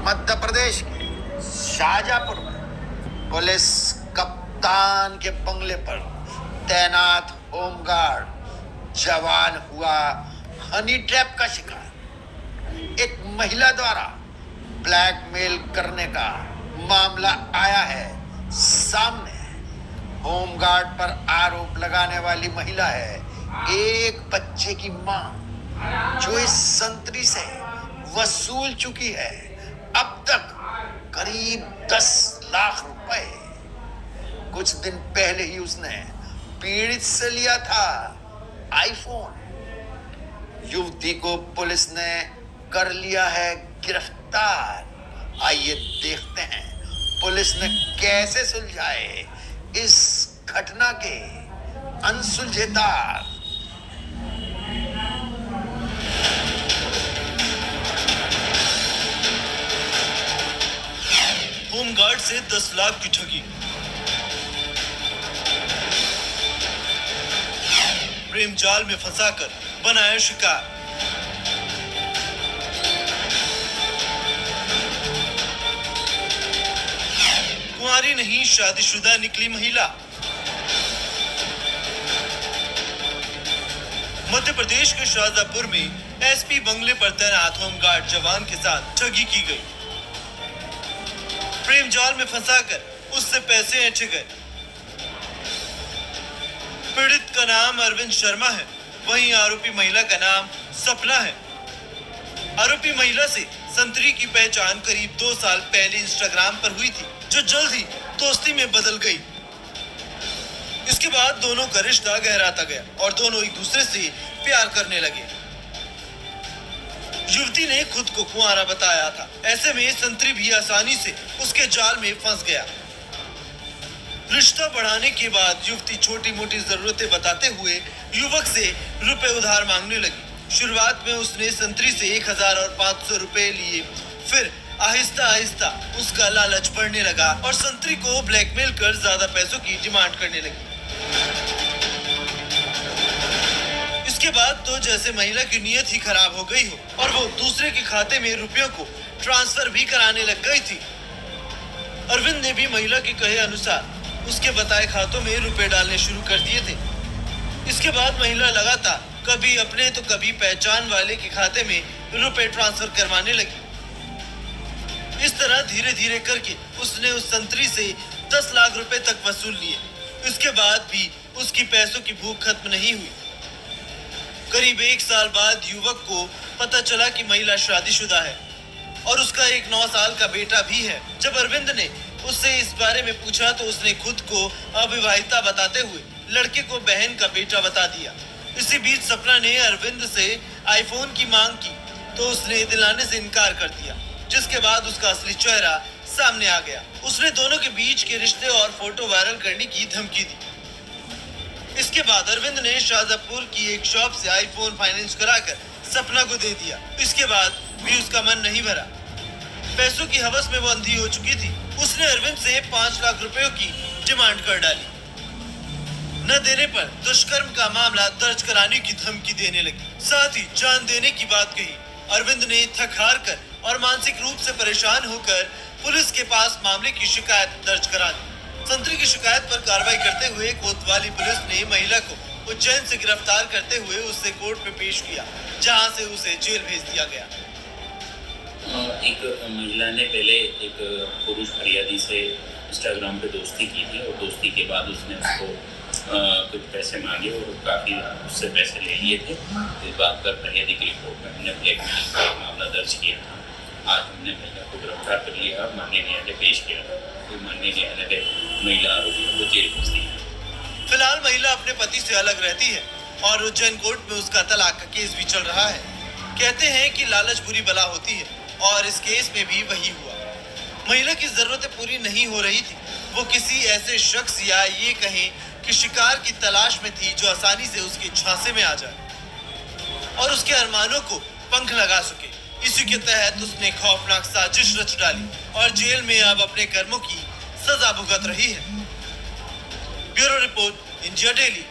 मध्य प्रदेश के शाजापुर में पुलिस कप्तान के बंगले पर तैनात होमगार्ड जवान हुआ हनी ट्रैप का शिकार। एक महिला द्वारा ब्लैकमेल करने का मामला आया है सामने। होमगार्ड पर आरोप लगाने वाली महिला है एक बच्चे की मां, जो इस संतरी से वसूल चुकी है अब तक करीब 10 लाख रुपए। कुछ दिन पहले ही उसने पीड़ित से लिया था आईफोन। युवती को पुलिस ने कर लिया है गिरफ्तार। आइए देखते हैं पुलिस ने कैसे सुलझाए इस घटना के अनसुलझे तार। होमगार्ड से 10 लाख की ठगी। प्रेम जाल में फंसाकर बनाया शिकार। कुंवारी नहीं शादीशुदा निकली महिला। मध्य प्रदेश के शाजापुर में एसपी बंगले पर तैनात होमगार्ड जवान के साथ ठगी की गई। प्रेम जाल में फंसाकर उससे पैसे ऐंठे गए। पीड़ित का नाम अरविंद शर्मा है, वहीं आरोपी महिला का नाम सपना है। आरोपी महिला से संतरी की पहचान करीब 2 साल पहले इंस्टाग्राम पर हुई थी, जो जल्द ही दोस्ती में बदल गई। इसके बाद दोनों का रिश्ता गहराता गया और दोनों एक दूसरे से प्यार करने लगे। युवती ने खुद को कुंवारा बताया था, ऐसे में संतरी भी आसानी से उसके जाल में फंस गया। रिश्ता बढ़ाने के बाद युवती छोटी मोटी जरूरतें बताते हुए युवक से रुपए उधार मांगने लगी। शुरुआत में उसने संतरी से 1000 और 500 रुपए लिए, फिर आहिस्ता आहिस्ता उसका लालच बढ़ने लगा और संतरी को ब्लैकमेल कर ज्यादा पैसों की डिमांड करने लगी। इसके बाद तो जैसे महिला की नीयत ही खराब हो गई हो और वो दूसरे के खाते में रुपयों को ट्रांसफर भी कराने लग गई थी। अरविंद ने भी महिला के कहे अनुसार उसके बताए खातों में रुपए डालने शुरू कर दिए थे। इसके बाद महिला लगातार कभी अपने तो कभी पहचान वाले के खाते में रुपए ट्रांसफर करवाने लगी। इस तरह धीरे धीरे करके उसने उस संतरी से 10 लाख रुपए तक वसूल लिए। इसके बाद भी उसकी पैसों की भूख खत्म नहीं हुई। करीब 1 साल बाद युवक को पता चला कि महिला शादीशुदा है और उसका एक 9 साल का बेटा भी है। जब अरविंद ने उससे इस बारे में पूछा तो उसने खुद को अविवाहिता बताते हुए लड़के को बहन का बेटा बता दिया। इसी बीच सपना ने अरविंद से आईफोन की मांग की तो उसने दिलाने से इनकार कर दिया, जिसके बाद उसका असली चेहरा सामने आ गया। उसने दोनों के बीच के रिश्ते और फोटो वायरल करने की धमकी दी। इसके बाद अरविंद ने शाजापुर की एक शॉप से आईफोन फाइनेंस कराकर सपना को दे दिया। इसके बाद भी उसका मन नहीं भरा। पैसों की हवस में वो अंधी हो चुकी थी। उसने अरविंद से 5 लाख रुपयों की डिमांड कर डाली। न देने पर दुष्कर्म का मामला दर्ज कराने की धमकी देने लगी, साथ ही जान देने की बात कही। अरविंद ने थक हार कर और मानसिक रूप से परेशान होकर पुलिस के पास मामले की शिकायत दर्ज करा दी। संतरी की शिकायत पर कार्रवाई करते हुए कोतवाली पुलिस ने महिला को उज्जैन से गिरफ्तार करते हुए उसे कोर्ट में पेश किया, जहां से उसे जेल भेज दिया गया। एक महिला ने पहले एक पुरुष फरियादी से इंस्टाग्राम पे दोस्ती की थी और दोस्ती के बाद उसने उसको कुछ पैसे मांगे और काफ़ी उससे पैसे ले लिए थे। इस बात पर फरियादी की रिपोर्ट में हमने ब्लैकमेलिंग का एक मामला दर्ज किया था। आज हमने महिला को गिरफ्तार कर लिया, माननीय न्यायालय पेश किया था, तो माननीय न्यायालय महिला आरोपियों को जेल भेज दी। फिलहाल महिला अपने पति से अलग रहती है और उज्जैन कोर्ट में उसका तलाक का केस भी चल रहा है। कहते हैं कि लालच बुरी बला होती है और इस केस में भी वही हुआ। महिला की जरूरतें पूरी नहीं हो रही थी। वो किसी ऐसे शख्स या ये कहें कि शिकार की तलाश में थी जो आसानी से उसके झांसे में आ जाए और उसके अरमानों को पंख लगा सके। इसी के तहत उसने खौफनाक साजिश रच डाली और जेल में अब अपने कर्मों की सजा भुगत रही है। Bureau report, India daily.